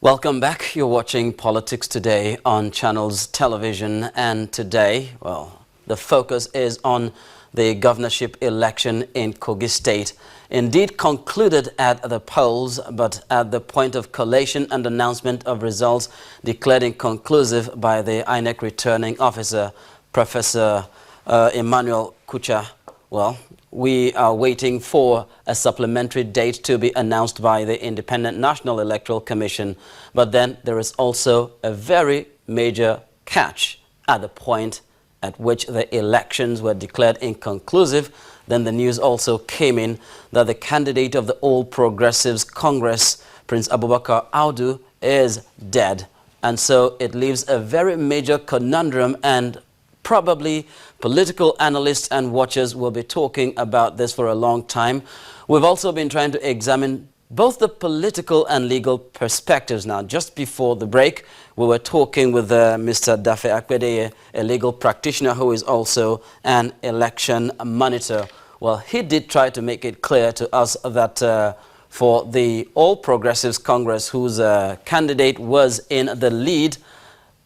Welcome back. You're watching Politics Today on Channels Television, and today, well, the focus is on the governorship election in Kogi State. Indeed concluded at the polls, but at the point of collation and announcement of results declared inconclusive by the INEC returning officer, Professor Emmanuel Kucha. Well, we are waiting for a supplementary date to be announced by the Independent National Electoral Commission. But then there is also a very major catch at the point at which the elections were declared inconclusive. Then the news also came in that the candidate of the All Progressives Congress, Prince Abubakar Audu, is dead. And so it leaves a very major conundrum, and probably political analysts and watchers will be talking about this for a long time. We've also been trying to examine both the political and legal perspectives. Now, just before the break, we were talking with Mr. Dafe Akpedeye, a legal practitioner who is also an election monitor. Well, he did try to make it clear to us that for the All Progressives Congress, whose candidate was in the lead,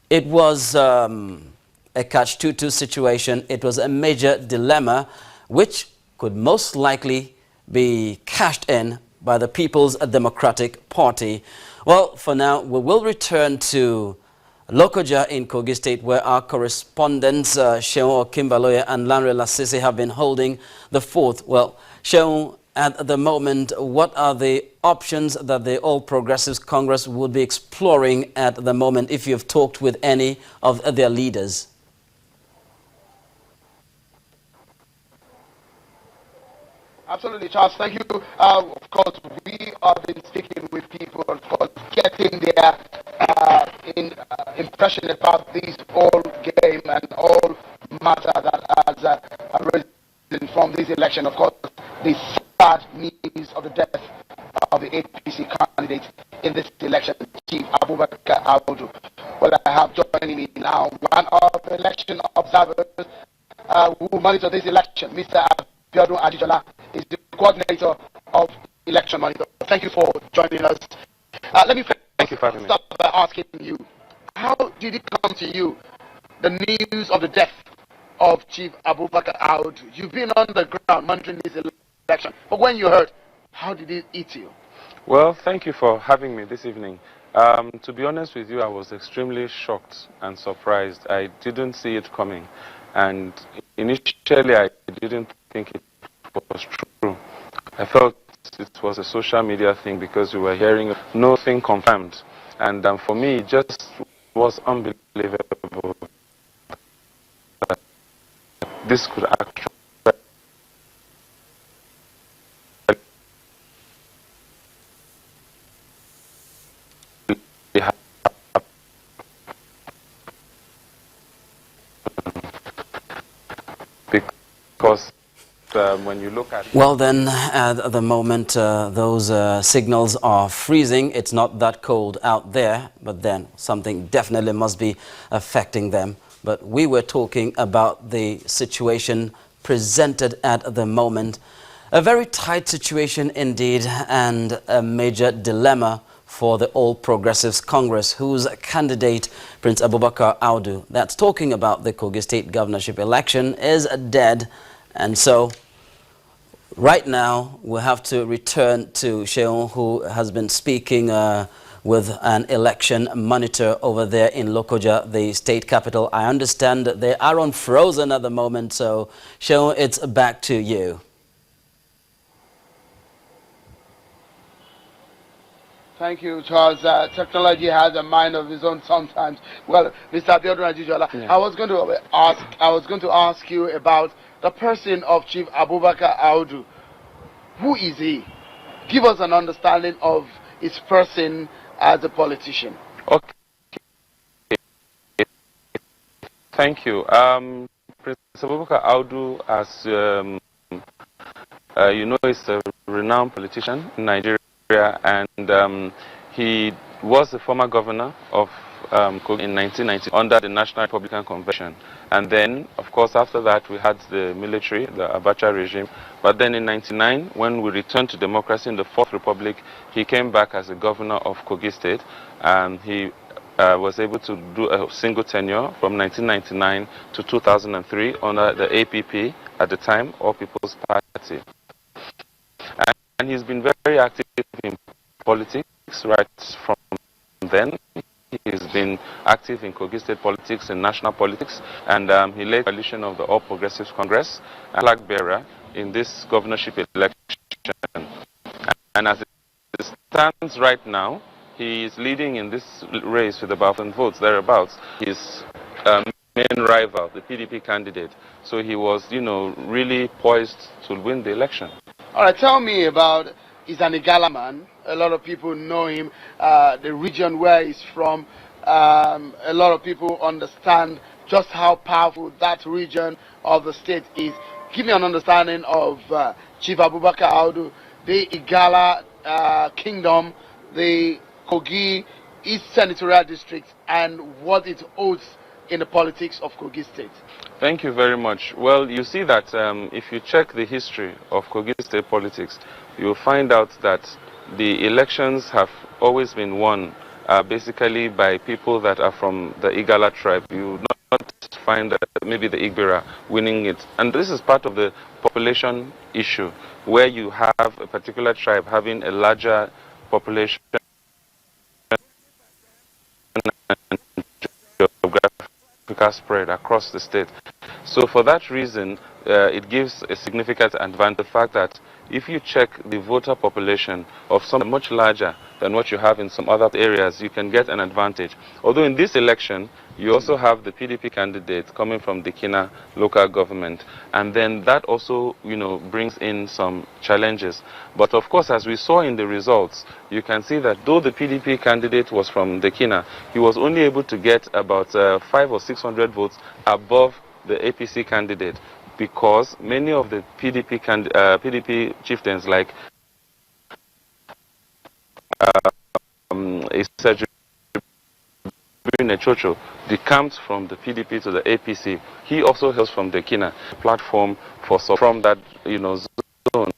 it was a catch-22 situation. It was a major dilemma which could most likely be cashed in by the People's Democratic Party. Well, for now, we will return to Lokoja in Kogi State, where our correspondents Sheon Okimbaloye and Lanre Lasisi have been holding the fort. Well, Sheon, at the moment, what are the options that the All Progressives Congress would be exploring at the moment, if you've talked with any of their leaders? Absolutely, Charles. Thank you. Of course, we have been speaking with people, of course, getting their impression about this whole game and all matter that has arisen from this election. Of course, the sad news of the death of the APC candidate in this election, Chief Abubakar Audu. Well, I have joining me now one of the election observers who monitor this election, Mr. Abubakar Audu is the coordinator of Election Monitor. Thank you for joining us. Let me start by asking you, how did it come to you, the news of the death of Chief Abubakar Audu? You've been on the ground monitoring this election, but when you heard, how did it eat you? Well, thank you for having me this evening. To be honest with you, I was extremely shocked and surprised. I didn't see it coming, and initially I didn't think it was true. I felt it was a social media thing because we were hearing nothing confirmed, and for me it just was unbelievable that this could actually happen. Because when you look at it. Well, then, at the moment, those signals are freezing. It's not that cold out there, but then something definitely must be affecting them. But we were talking about the situation presented at the moment. A very tight situation indeed, and a major dilemma for the All Progressives Congress, whose candidate, Prince Abubakar Audu, that's talking about the Kogi State governorship election, is dead. And so, right now, we have to return to Sheon, who has been speaking with an election monitor over there in Lokoja, the state capital. I understand that they are on frozen at the moment, so Sheon, it's back to you. Thank you, Charles. Technology has a mind of its own sometimes. Well, Mr. Abubakar Audu, I was going to ask you about the person of Chief Abubakar Audu. Who is he? Give us an understanding of his person as a politician. Okay. Thank you. Prince Abubakar Audu, as you know, is a renowned politician in Nigeria, and he was the former governor of Kogi in 1990 under the National Republican Convention. And then, of course, after that, we had the military, the Abacha regime. But then in 99, when we returned to democracy in the Fourth Republic, he came back as the governor of Kogi State. And he was able to do a single tenure from 1999 to 2003 under the APP at the time, All People's Party. And he's been very active in politics right from then. He's been active in Kogi State politics and national politics, and he led the coalition of the All Progressives Congress and flag bearer in this governorship election. And as it stands right now, he is leading in this race with about 1,000 votes, thereabouts. His main rival, the PDP candidate. So he was, really poised to win the election. All right, tell me about, he's an Igala man. A lot of people know him, the region where he's from. A lot of people understand just how powerful that region of the state is. Give me an understanding of Chief Abubakar Audu, the Igala kingdom, the Kogi East Senatorial District, and what it holds in the politics of Kogi State. Thank you very much. Well, you see that if you check the history of Kogi State politics, you'll find out that the elections have always been won basically by people that are from the Igala tribe. You will not find maybe the Igbira winning it. And this is part of the population issue, where you have a particular tribe having a larger population and geographical spread across the state. So for that reason, it gives a significant advantage, the fact that if you check the voter population of some much larger than what you have in some other areas, you can get an advantage. Although in this election, you also have the PDP candidate coming from the Kina local government, and then that also, brings in some challenges. But of course, as we saw in the results, you can see that though the PDP candidate was from the Kina, he was only able to get about 500 or 600 votes above the APC candidate, because many of the PDP chieftains like Chocho decamped from the PDP to the APC. He also hails from the Kina platform from that zone.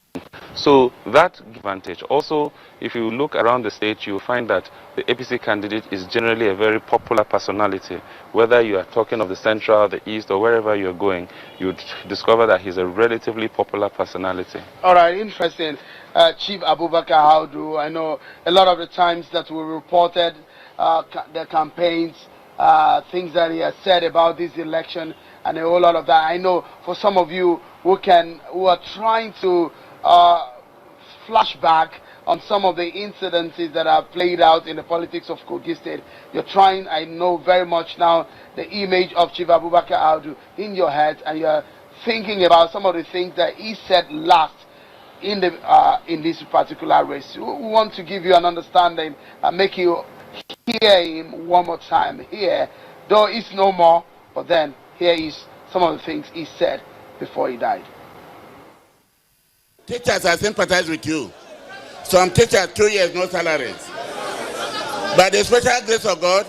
So that advantage. Also, if you look around the state, you will find that the APC candidate is generally a very popular personality. Whether you are talking of the central, the east, or wherever you're going, you discover that he's a relatively popular personality. All right, interesting. Chief Abubakar Audu, I know a lot of the times that we reported the campaigns, things that he has said about this election, and a whole lot of that. I know for some of you who are trying to flashback on some of the incidences that have played out in the politics of Kogi State. You're trying, I know very much now, the image of Chief Abubakar Audu in your head, and you're thinking about some of the things that he said last in this particular race. We want to give you an understanding and make you hear him one more time here, though it's no more, but then here is some of the things he said before he died. Teachers, I sympathize with you. Some teachers, 2 years, no salaries. By the special grace of God,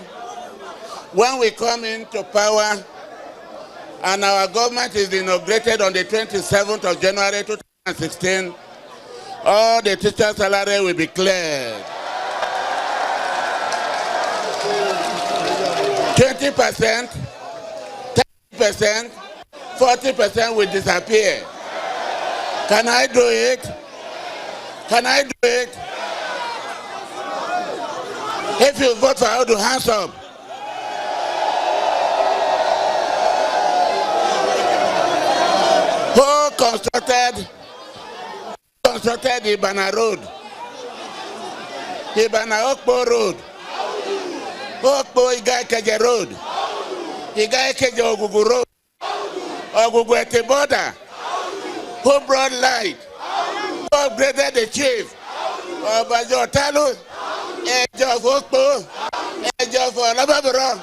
when we come into power and our government is inaugurated on the 27th of January 2016, all the teachers' salary will be cleared. 20%, 10%, 40% will disappear. Can I do it? Can I do it? If you vote for Audu, hands up. Who constructed Ibana Road? Ibana Okpo Road. Okpo Iga-Ikeje Road. Iga-Ikeje Ogugu Road. Ogugu Ete Border. Who brought light? Who upgraded the chief? Obajo Talu. Ejo of Okpo. Ejo of Olababoro.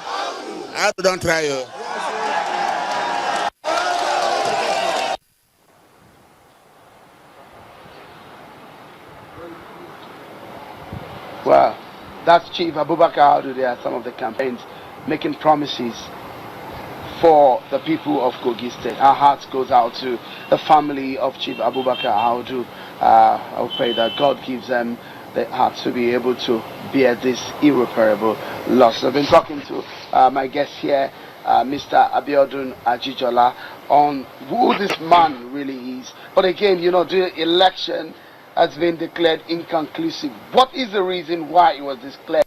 Audu, don't try you. Wow. That's Chief Abubakar Audu. There are some of the campaigns making promises for the people of Kogi State. Our heart goes out to the family of Chief Abubakar Audu. I pray that God gives them the heart to be able to bear this irreparable loss. I've been talking to my guest here, Mr. Abiodun Ajijola, on who this man really is. But again, you know, the election has been declared inconclusive. What is the reason why it was declared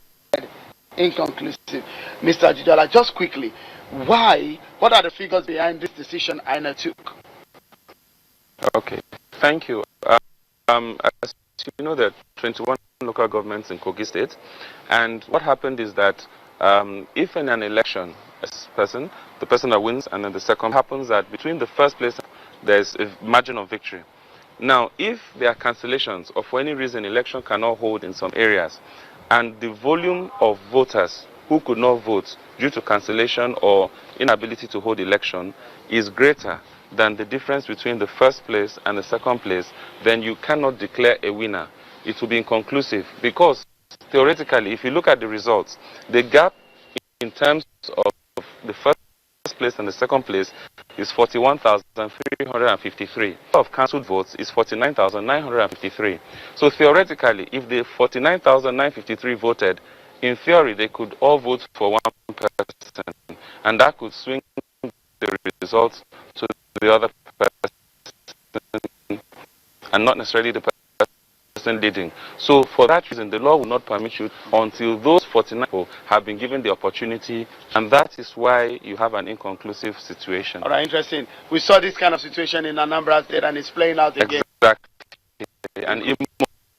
inconclusive? Mr. Ajijola, just quickly, why? What are the figures behind this decision INA took? Okay, thank you. As you know, there are 21 local governments in Kogi State, and what happened is that if in an election, the person that wins, and then the second happens that between the first place, there's a margin of victory. Now, if there are cancellations or for any reason election cannot hold in some areas, and the volume of voters who could not vote due to cancellation or inability to hold election is greater than the difference between the first place and the second place, then you cannot declare a winner. It will be inconclusive, because theoretically, if you look at the results, the gap in terms of the first place and the second place is 41,353. Of cancelled votes is 49,953. So theoretically, if the 49,953 voted, in theory, they could all vote for one person, and that could swing the results to the other person, and not necessarily the person leading. So for that reason, the law will not permit you until those 49 people have been given the opportunity, and that is why you have an inconclusive situation. All right, interesting. We saw this kind of situation in Anambra State, and it's playing out again. Exactly, and even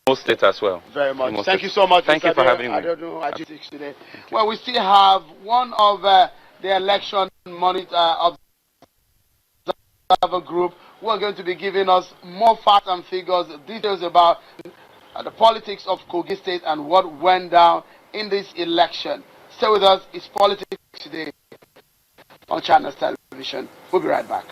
most states as well. Very much. Thank you so much. Thank you for having me. Today. Well, we still have one of the election monitor observer group who are going to be giving us more facts and figures, details about the politics of Kogi State and what went down in this election. Stay with us. It's Politics Today on Channels Television. We'll be right back.